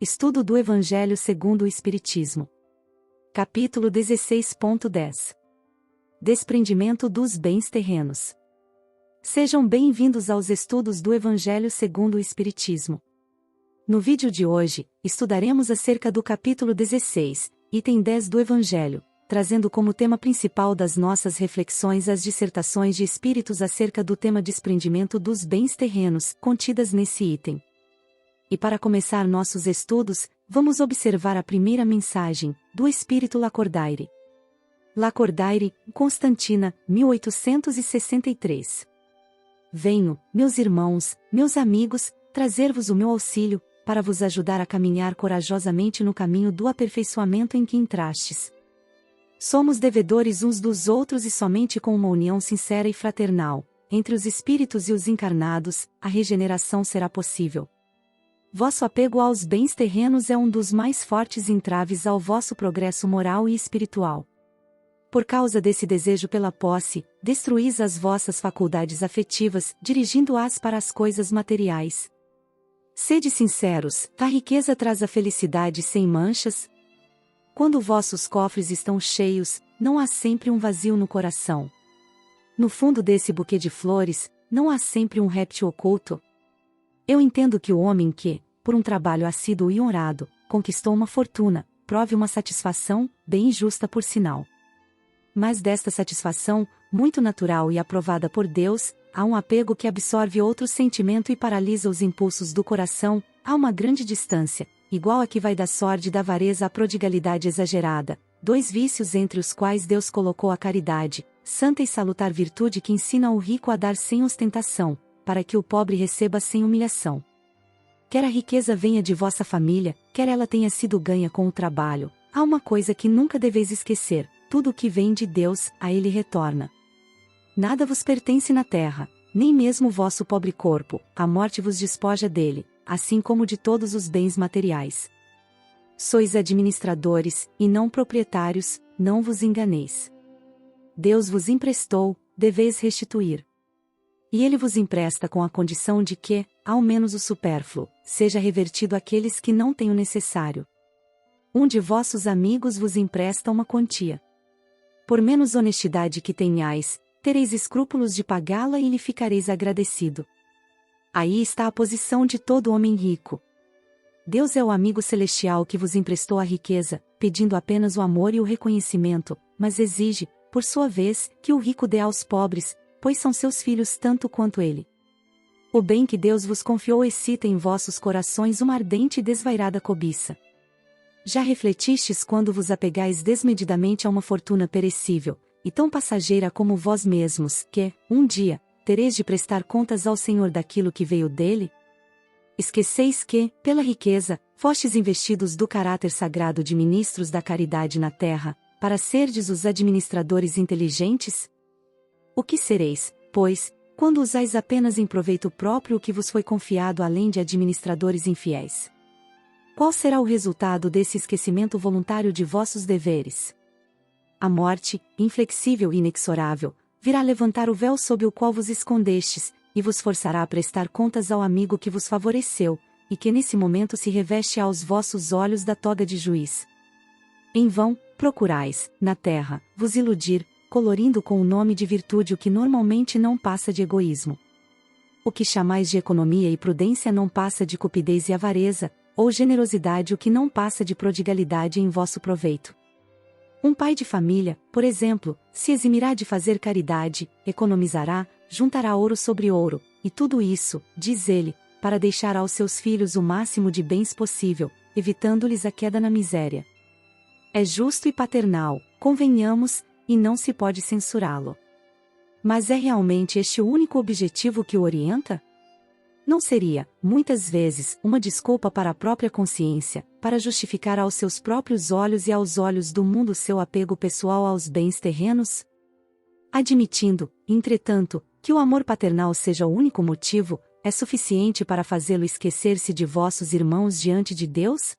Estudo do Evangelho segundo o Espiritismo. Capítulo 16.10. Desprendimento dos bens terrenos. Sejam bem-vindos aos estudos do Evangelho segundo o Espiritismo. No vídeo de hoje, estudaremos acerca do capítulo 16, item 10 do Evangelho, trazendo como tema principal das nossas reflexões as dissertações de espíritos acerca do tema desprendimento dos bens terrenos, contidas nesse item. E para começar nossos estudos, vamos observar a primeira mensagem, do Espírito Lacordaire. Lacordaire, Constantina, 1863. Venho, meus irmãos, meus amigos, trazer-vos o meu auxílio, para vos ajudar a caminhar corajosamente no caminho do aperfeiçoamento em que entrastes. Somos devedores uns dos outros e somente com uma união sincera e fraternal, entre os espíritos e os encarnados, a regeneração será possível. Vosso apego aos bens terrenos é um dos mais fortes entraves ao vosso progresso moral e espiritual. Por causa desse desejo pela posse, destruís as vossas faculdades afetivas, dirigindo-as para as coisas materiais. Sede sinceros, a riqueza traz a felicidade sem manchas? Quando vossos cofres estão cheios, não há sempre um vazio no coração. No fundo desse buquê de flores, não há sempre um réptil oculto? Eu entendo que o homem que, por um trabalho assíduo e honrado, conquistou uma fortuna, prove uma satisfação, bem justa por sinal. Mas desta satisfação, muito natural e aprovada por Deus, há um apego que absorve outro sentimento e paralisa os impulsos do coração, há uma grande distância, igual a que vai da sorte e da avareza à prodigalidade exagerada, dois vícios entre os quais Deus colocou a caridade, santa e salutar virtude que ensina o rico a dar sem ostentação, para que o pobre receba sem humilhação. Quer a riqueza venha de vossa família, quer ela tenha sido ganha com o trabalho, há uma coisa que nunca deveis esquecer: tudo o que vem de Deus, a ele retorna. Nada vos pertence na terra, nem mesmo o vosso pobre corpo, a morte vos despoja dele, assim como de todos os bens materiais. Sois administradores, e não proprietários, não vos enganeis. Deus vos emprestou, deveis restituir. E ele vos empresta com a condição de que, ao menos o supérfluo, seja revertido àqueles que não têm o necessário. Um de vossos amigos vos empresta uma quantia. Por menos honestidade que tenhais, tereis escrúpulos de pagá-la e lhe ficareis agradecido. Aí está a posição de todo homem rico. Deus é o amigo celestial que vos emprestou a riqueza, pedindo apenas o amor e o reconhecimento, mas exige, por sua vez, que o rico dê aos pobres, pois são seus filhos tanto quanto ele. O bem que Deus vos confiou excita em vossos corações uma ardente e desvairada cobiça. Já refletistes quando vos apegais desmedidamente a uma fortuna perecível, e tão passageira como vós mesmos, que, um dia, tereis de prestar contas ao Senhor daquilo que veio dele? Esqueceis que, pela riqueza, fostes investidos do caráter sagrado de ministros da caridade na terra, para serdes os administradores inteligentes? O que sereis, pois, quando usais apenas em proveito próprio o que vos foi confiado além de administradores infiéis? Qual será o resultado desse esquecimento voluntário de vossos deveres? A morte, inflexível e inexorável, virá levantar o véu sob o qual vos escondestes, e vos forçará a prestar contas ao amigo que vos favoreceu, e que nesse momento se reveste aos vossos olhos da toga de juiz. Em vão, procurais, na terra, vos iludir, colorindo com o nome de virtude o que normalmente não passa de egoísmo. O que chamais de economia e prudência não passa de cupidez e avareza, ou generosidade o que não passa de prodigalidade em vosso proveito. Um pai de família, por exemplo, se eximirá de fazer caridade, economizará, juntará ouro sobre ouro, e tudo isso, diz ele, para deixar aos seus filhos o máximo de bens possível, evitando-lhes a queda na miséria. É justo e paternal, convenhamos, e não se pode censurá-lo. Mas é realmente este o único objetivo que o orienta? Não seria, muitas vezes, uma desculpa para a própria consciência, para justificar aos seus próprios olhos e aos olhos do mundo seu apego pessoal aos bens terrenos? Admitindo, entretanto, que o amor paternal seja o único motivo, é suficiente para fazê-lo esquecer-se de vossos irmãos diante de Deus?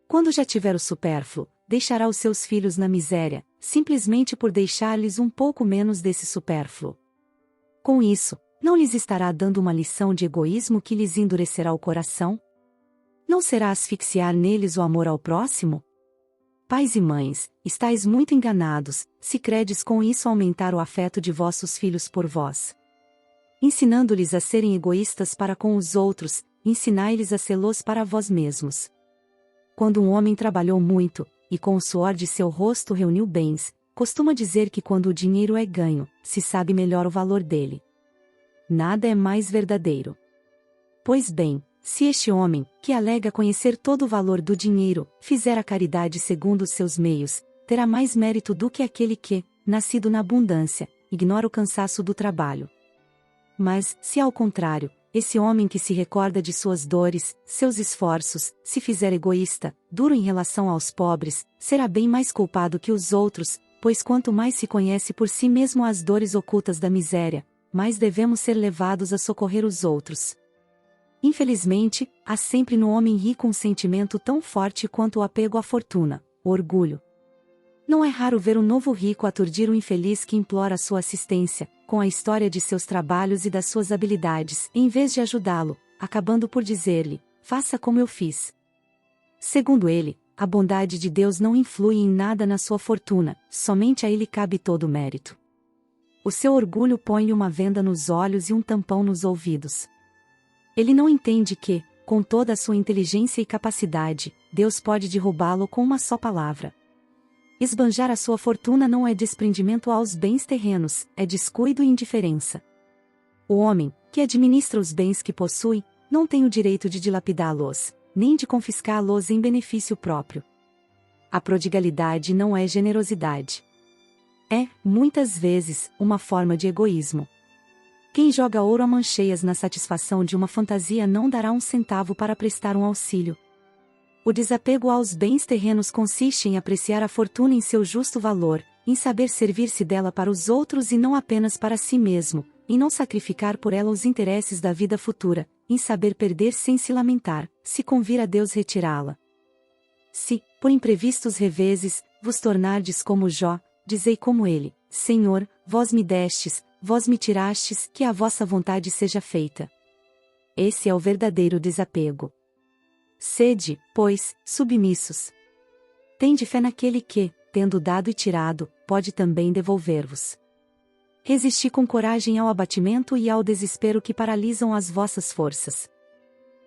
Quando já tiver o supérfluo, deixará os seus filhos na miséria, simplesmente por deixar-lhes um pouco menos desse supérfluo. Com isso, não lhes estará dando uma lição de egoísmo que lhes endurecerá o coração? Não será asfixiar neles o amor ao próximo? Pais e mães, estáis muito enganados, se credes com isso aumentar o afeto de vossos filhos por vós. Ensinando-lhes a serem egoístas para com os outros, ensinai-lhes a sê-los para vós mesmos. Quando um homem trabalhou muito, e com o suor de seu rosto reuniu bens, costuma dizer que quando o dinheiro é ganho, se sabe melhor o valor dele. Nada é mais verdadeiro. Pois bem, se este homem, que alega conhecer todo o valor do dinheiro, fizer a caridade segundo os seus meios, terá mais mérito do que aquele que, nascido na abundância, ignora o cansaço do trabalho. Mas, se ao contrário, esse homem que se recorda de suas dores, seus esforços, se fizer egoísta, duro em relação aos pobres, será bem mais culpado que os outros, pois quanto mais se conhece por si mesmo as dores ocultas da miséria, mais devemos ser levados a socorrer os outros. Infelizmente, há sempre no homem rico um sentimento tão forte quanto o apego à fortuna, o orgulho. Não é raro ver um novo rico aturdir o infeliz que implora sua assistência, com a história de seus trabalhos e das suas habilidades, em vez de ajudá-lo, acabando por dizer-lhe: faça como eu fiz. Segundo ele, a bondade de Deus não influi em nada na sua fortuna, somente a ele cabe todo o mérito. O seu orgulho põe-lhe uma venda nos olhos e um tampão nos ouvidos. Ele não entende que, com toda a sua inteligência e capacidade, Deus pode derrubá-lo com uma só palavra. Esbanjar a sua fortuna não é desprendimento aos bens terrenos, é descuido e indiferença. O homem, que administra os bens que possui, não tem o direito de dilapidá-los, nem de confiscá-los em benefício próprio. A prodigalidade não é generosidade. É, muitas vezes, uma forma de egoísmo. Quem joga ouro a mancheias na satisfação de uma fantasia não dará um centavo para prestar um auxílio. O desapego aos bens terrenos consiste em apreciar a fortuna em seu justo valor, em saber servir-se dela para os outros e não apenas para si mesmo, em não sacrificar por ela os interesses da vida futura, em saber perder sem se lamentar, se convir a Deus retirá-la. Se, por imprevistos reveses, vos tornardes como Jó, dizei como ele: Senhor, vós me destes, vós me tirastes, que a vossa vontade seja feita. Esse é o verdadeiro desapego. Sede, pois, submissos. Tende fé naquele que, tendo dado e tirado, pode também devolver-vos. Resisti com coragem ao abatimento e ao desespero que paralisam as vossas forças.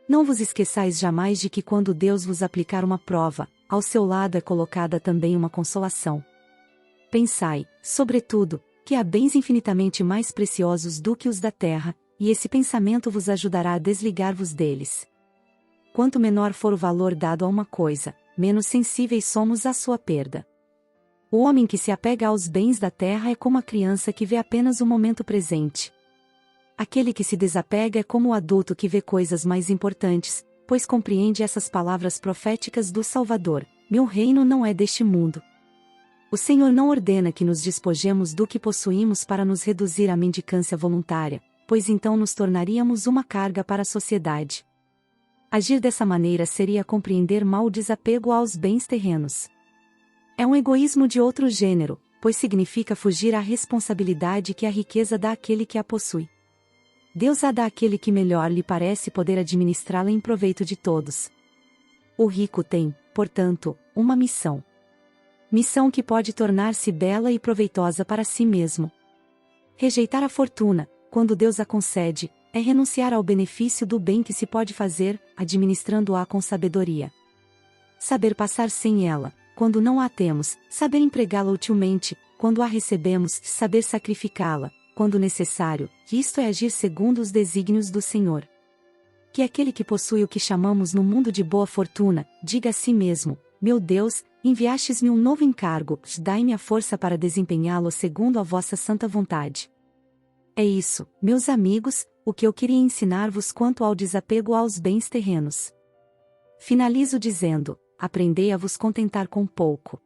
Não vos esqueçais jamais de que quando Deus vos aplicar uma prova, ao seu lado é colocada também uma consolação. Pensai, sobretudo, que há bens infinitamente mais preciosos do que os da terra, e esse pensamento vos ajudará a desligar-vos deles. Quanto menor for o valor dado a uma coisa, menos sensíveis somos à sua perda. O homem que se apega aos bens da terra é como a criança que vê apenas o momento presente. Aquele que se desapega é como o adulto que vê coisas mais importantes, pois compreende essas palavras proféticas do Salvador: meu reino não é deste mundo. O Senhor não ordena que nos despojemos do que possuímos para nos reduzir à mendicância voluntária, pois então nos tornaríamos uma carga para a sociedade. Agir dessa maneira seria compreender mal o desapego aos bens terrenos. É um egoísmo de outro gênero, pois significa fugir à responsabilidade que a riqueza dá àquele que a possui. Deus a dá àquele que melhor lhe parece poder administrá-la em proveito de todos. O rico tem, portanto, uma missão. Missão que pode tornar-se bela e proveitosa para si mesmo. Rejeitar a fortuna, quando Deus a concede, é renunciar ao benefício do bem que se pode fazer, administrando-a com sabedoria. Saber passar sem ela, quando não a temos, saber empregá-la utilmente, quando a recebemos, saber sacrificá-la, quando necessário, isto é agir segundo os desígnios do Senhor. Que aquele que possui o que chamamos no mundo de boa fortuna, diga a si mesmo: meu Deus, enviastes-me um novo encargo, dai-me a força para desempenhá-lo segundo a vossa santa vontade. É isso, meus amigos, o que eu queria ensinar-vos quanto ao desapego aos bens terrenos. Finalizo dizendo: aprendei a vos contentar com pouco.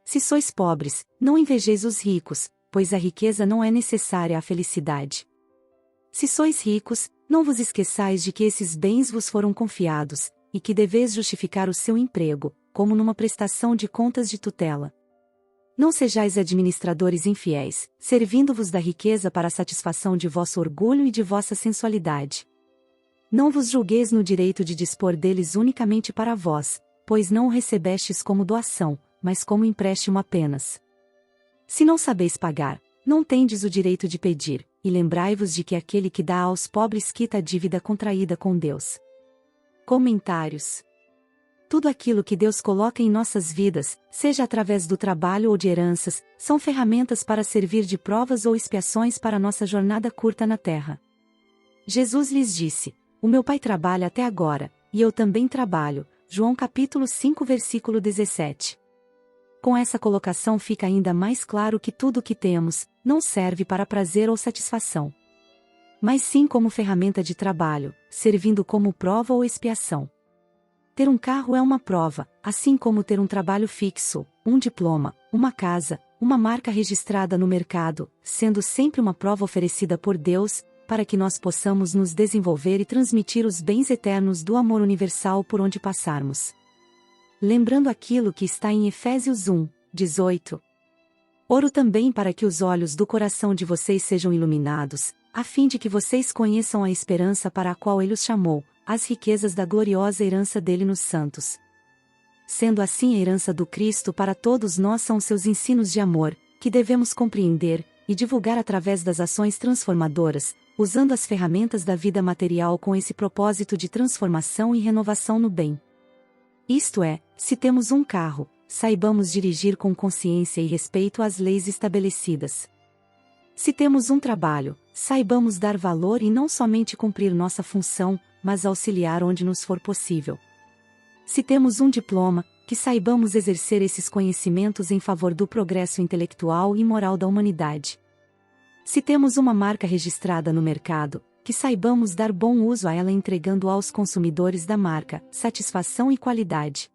Se sois pobres, não invejeis os ricos, pois a riqueza não é necessária à felicidade. Se sois ricos, não vos esqueçais de que esses bens vos foram confiados, e que deveis justificar o seu emprego, como numa prestação de contas de tutela. Não sejais administradores infiéis, servindo-vos da riqueza para a satisfação de vosso orgulho e de vossa sensualidade. Não vos julgueis no direito de dispor deles unicamente para vós, pois não o recebestes como doação, mas como empréstimo apenas. Se não sabeis pagar, não tendes o direito de pedir, e lembrai-vos de que aquele que dá aos pobres quita a dívida contraída com Deus. Comentários. Tudo aquilo que Deus coloca em nossas vidas, seja através do trabalho ou de heranças, são ferramentas para servir de provas ou expiações para nossa jornada curta na terra. Jesus lhes disse: O meu Pai trabalha até agora, e eu também trabalho. João capítulo 5 versículo 17. Com essa colocação fica ainda mais claro que tudo o que temos, não serve para prazer ou satisfação, mas sim como ferramenta de trabalho, servindo como prova ou expiação. Ter um carro é uma prova, assim como ter um trabalho fixo, um diploma, uma casa, uma marca registrada no mercado, sendo sempre uma prova oferecida por Deus, para que nós possamos nos desenvolver e transmitir os bens eternos do amor universal por onde passarmos. Lembrando aquilo que está em Efésios 1, 18. Oro também para que os olhos do coração de vocês sejam iluminados, a fim de que vocês conheçam a esperança para a qual Ele os chamou, as riquezas da gloriosa herança dele nos santos. Sendo assim a herança do Cristo para todos nós são seus ensinos de amor, que devemos compreender e divulgar através das ações transformadoras, usando as ferramentas da vida material com esse propósito de transformação e renovação no bem. Isto é, se temos um carro, saibamos dirigir com consciência e respeito às leis estabelecidas. Se temos um trabalho, saibamos dar valor e não somente cumprir nossa função, mas auxiliar onde nos for possível. Se temos um diploma, que saibamos exercer esses conhecimentos em favor do progresso intelectual e moral da humanidade. Se temos uma marca registrada no mercado, que saibamos dar bom uso a ela entregando aos consumidores da marca satisfação e qualidade.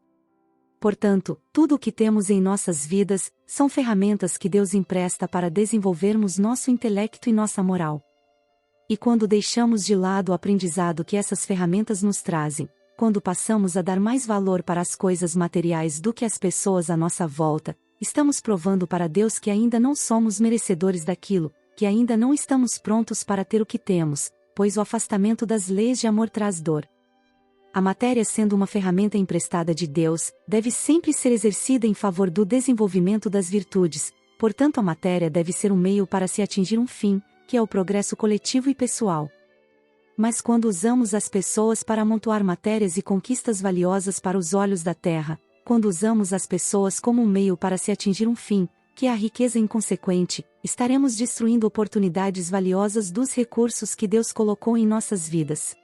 Portanto, tudo o que temos em nossas vidas, são ferramentas que Deus empresta para desenvolvermos nosso intelecto e nossa moral. E quando deixamos de lado o aprendizado que essas ferramentas nos trazem, quando passamos a dar mais valor para as coisas materiais do que as pessoas à nossa volta, estamos provando para Deus que ainda não somos merecedores daquilo, que ainda não estamos prontos para ter o que temos, pois o afastamento das leis de amor traz dor. A matéria, sendo uma ferramenta emprestada de Deus, deve sempre ser exercida em favor do desenvolvimento das virtudes, portanto a matéria deve ser um meio para se atingir um fim, que é o progresso coletivo e pessoal. Mas quando usamos as pessoas para amontoar matérias e conquistas valiosas para os olhos da terra, quando usamos as pessoas como um meio para se atingir um fim, que é a riqueza inconsequente, estaremos destruindo oportunidades valiosas dos recursos que Deus colocou em nossas vidas.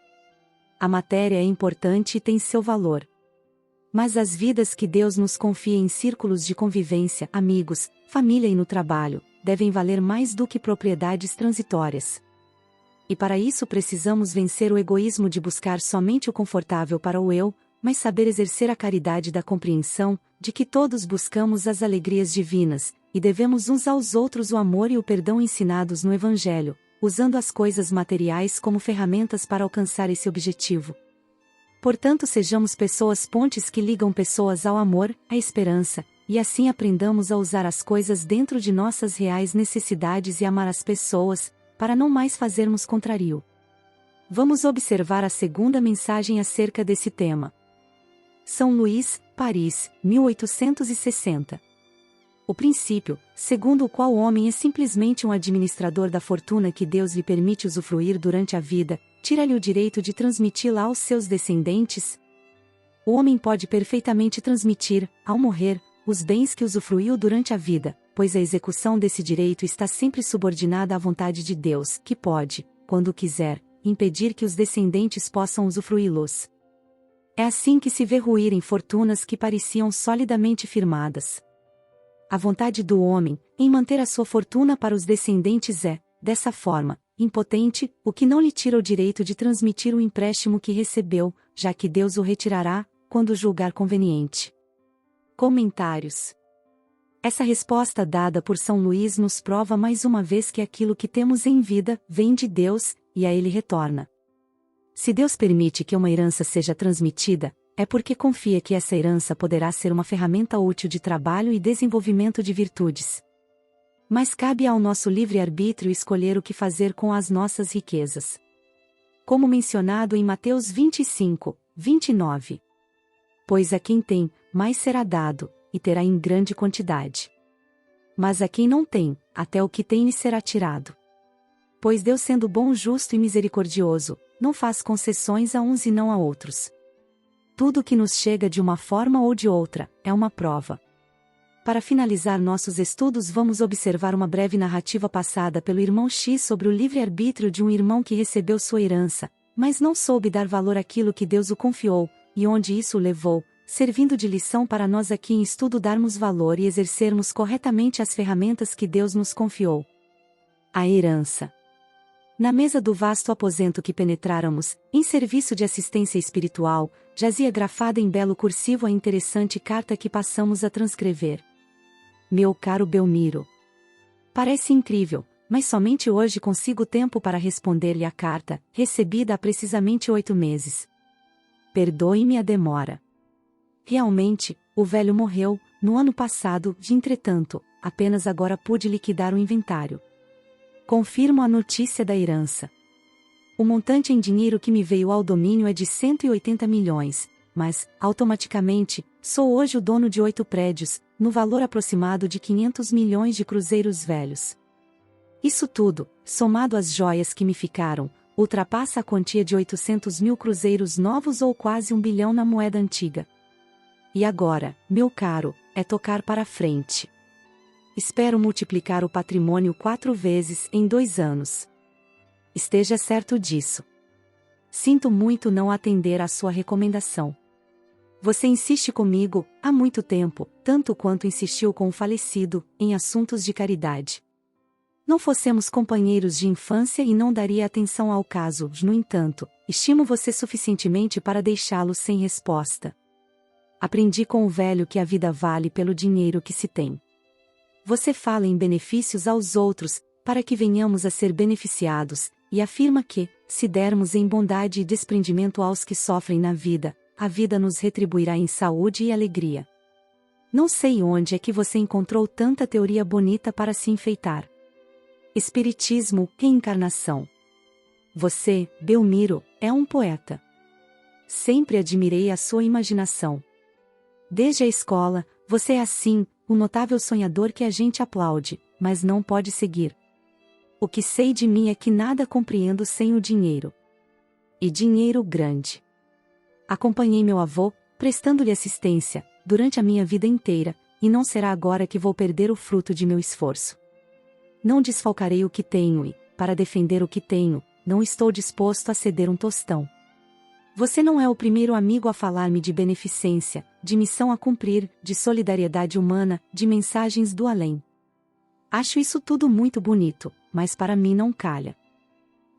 A matéria é importante e tem seu valor. Mas as vidas que Deus nos confia em círculos de convivência, amigos, família e no trabalho, devem valer mais do que propriedades transitórias. E para isso precisamos vencer o egoísmo de buscar somente o confortável para o eu, mas saber exercer a caridade da compreensão, de que todos buscamos as alegrias divinas, e devemos uns aos outros o amor e o perdão ensinados no Evangelho, usando as coisas materiais como ferramentas para alcançar esse objetivo. Portanto, sejamos pessoas pontes que ligam pessoas ao amor, à esperança, e assim aprendamos a usar as coisas dentro de nossas reais necessidades e amar as pessoas, para não mais fazermos contrário. Vamos observar a segunda mensagem acerca desse tema. São Luís, Paris, 1860. O princípio, segundo o qual o homem é simplesmente um administrador da fortuna que Deus lhe permite usufruir durante a vida, tira-lhe o direito de transmiti-la aos seus descendentes? O homem pode perfeitamente transmitir, ao morrer, os bens que usufruiu durante a vida, pois a execução desse direito está sempre subordinada à vontade de Deus, que pode, quando quiser, impedir que os descendentes possam usufruí-los. É assim que se vê ruírem fortunas que pareciam solidamente firmadas. A vontade do homem, em manter a sua fortuna para os descendentes é, dessa forma, impotente, o que não lhe tira o direito de transmitir o empréstimo que recebeu, já que Deus o retirará, quando julgar conveniente. Comentários. Essa resposta dada por São Luís nos prova mais uma vez que aquilo que temos em vida, vem de Deus, e a Ele retorna. Se Deus permite que uma herança seja transmitida, é porque confia que essa herança poderá ser uma ferramenta útil de trabalho e desenvolvimento de virtudes. Mas cabe ao nosso livre-arbítrio escolher o que fazer com as nossas riquezas. como mencionado em Mateus 25, 29. Pois a quem tem, mais será dado, e terá em grande quantidade. Mas a quem não tem, até o que tem lhe será tirado. Pois Deus, sendo bom, justo e misericordioso, não faz concessões a uns e não a outros. Tudo que nos chega de uma forma ou de outra, é uma prova. Para finalizar nossos estudos, vamos observar uma breve narrativa passada pelo irmão X sobre o livre-arbítrio de um irmão que recebeu sua herança, mas não soube dar valor àquilo que Deus o confiou, e onde isso o levou, servindo de lição para nós aqui em estudo darmos valor e exercermos corretamente as ferramentas que Deus nos confiou. A herança. Na mesa do vasto aposento que penetráramos, em serviço de assistência espiritual, jazia grafada em belo cursivo a interessante carta que passamos a transcrever. Meu caro Belmiro. Parece incrível, mas somente hoje consigo tempo para responder-lhe a carta, recebida há precisamente 8 meses. Perdoe-me a demora. Realmente, o velho morreu, no ano passado, entretanto, apenas agora pude liquidar o inventário. Confirmo a notícia da herança. O montante em dinheiro que me veio ao domínio é de 180 milhões, mas, automaticamente, sou hoje o dono de 8 prédios, no valor aproximado de 500 milhões de cruzeiros velhos. Isso tudo, somado às joias que me ficaram, ultrapassa a quantia de 800 mil cruzeiros novos ou quase 1 bilhão na moeda antiga. E agora, meu caro, é tocar para frente. Espero multiplicar o patrimônio 4 vezes em 2 anos. Esteja certo disso. Sinto muito não atender à sua recomendação. Você insiste comigo, há muito tempo, tanto quanto insistiu com o falecido, em assuntos de caridade. Não fossemos companheiros de infância e não daria atenção ao caso, no entanto, estimo você suficientemente para deixá-lo sem resposta. Aprendi com o velho que a vida vale pelo dinheiro que se tem. Você fala em benefícios aos outros, para que venhamos a ser beneficiados, e afirma que, se dermos em bondade e desprendimento aos que sofrem na vida, a vida nos retribuirá em saúde e alegria. Não sei onde é que você encontrou tanta teoria bonita para se enfeitar. Espiritismo, reencarnação. Você, Belmiro, é um poeta. Sempre admirei a sua imaginação. Desde a escola, você é assim, o notável sonhador que a gente aplaude, mas não pode seguir. O que sei de mim é que nada compreendo sem o dinheiro. E dinheiro grande. Acompanhei meu avô, prestando-lhe assistência, durante a minha vida inteira, e não será agora que vou perder o fruto de meu esforço. Não desfalcarei o que tenho e, para defender o que tenho, não estou disposto a ceder um tostão. Você não é o primeiro amigo a falar-me de beneficência, de missão a cumprir, de solidariedade humana, de mensagens do além. Acho isso tudo muito bonito, mas para mim não calha.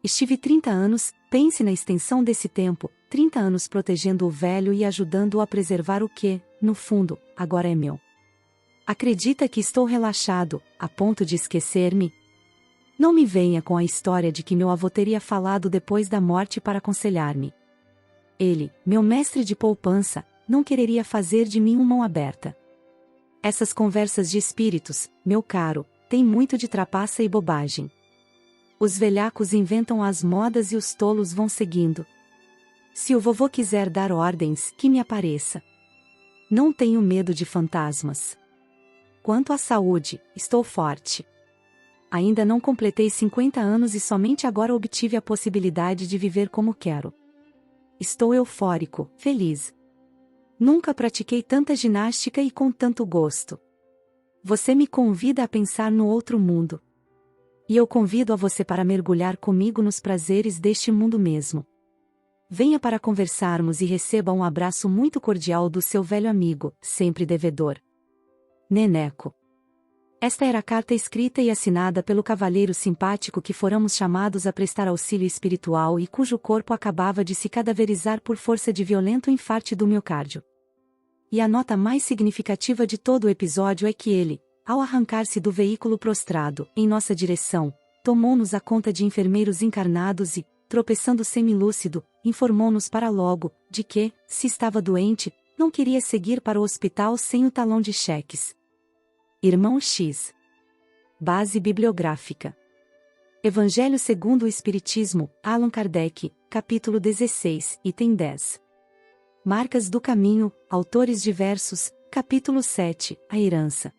Estive 30 anos, pense na extensão desse tempo, 30 anos protegendo o velho e ajudando-o a preservar o que, no fundo, agora é meu. Acredita que estou relaxado, a ponto de esquecer-me? Não me venha com a história de que meu avô teria falado depois da morte para aconselhar-me. Ele, meu mestre de poupança, não quereria fazer de mim uma mão aberta. Essas conversas de espíritos, meu caro, têm muito de trapaça e bobagem. Os velhacos inventam as modas e os tolos vão seguindo. Se o vovô quiser dar ordens, que me apareça. Não tenho medo de fantasmas. Quanto à saúde, estou forte. Ainda não completei 50 anos e somente agora obtive a possibilidade de viver como quero. Estou eufórico, feliz. Nunca pratiquei tanta ginástica e com tanto gosto. Você me convida a pensar no outro mundo. E eu convido a você para mergulhar comigo nos prazeres deste mundo mesmo. Venha para conversarmos e receba um abraço muito cordial do seu velho amigo, sempre devedor. Neneco. Esta era a carta escrita e assinada pelo cavalheiro simpático que fôramos chamados a prestar auxílio espiritual e cujo corpo acabava de se cadaverizar por força de violento infarte do miocárdio. E a nota mais significativa de todo o episódio é que ele, ao arrancar-se do veículo prostrado, em nossa direção, tomou-nos a conta de enfermeiros encarnados e, tropeçando semilúcido, informou-nos para logo, de que, se estava doente, não queria seguir para o hospital sem o talão de cheques. Irmão X. Base bibliográfica. Evangelho segundo o Espiritismo, Allan Kardec, capítulo 16, item 10. Marcas do caminho, autores diversos, capítulo 7, a herança.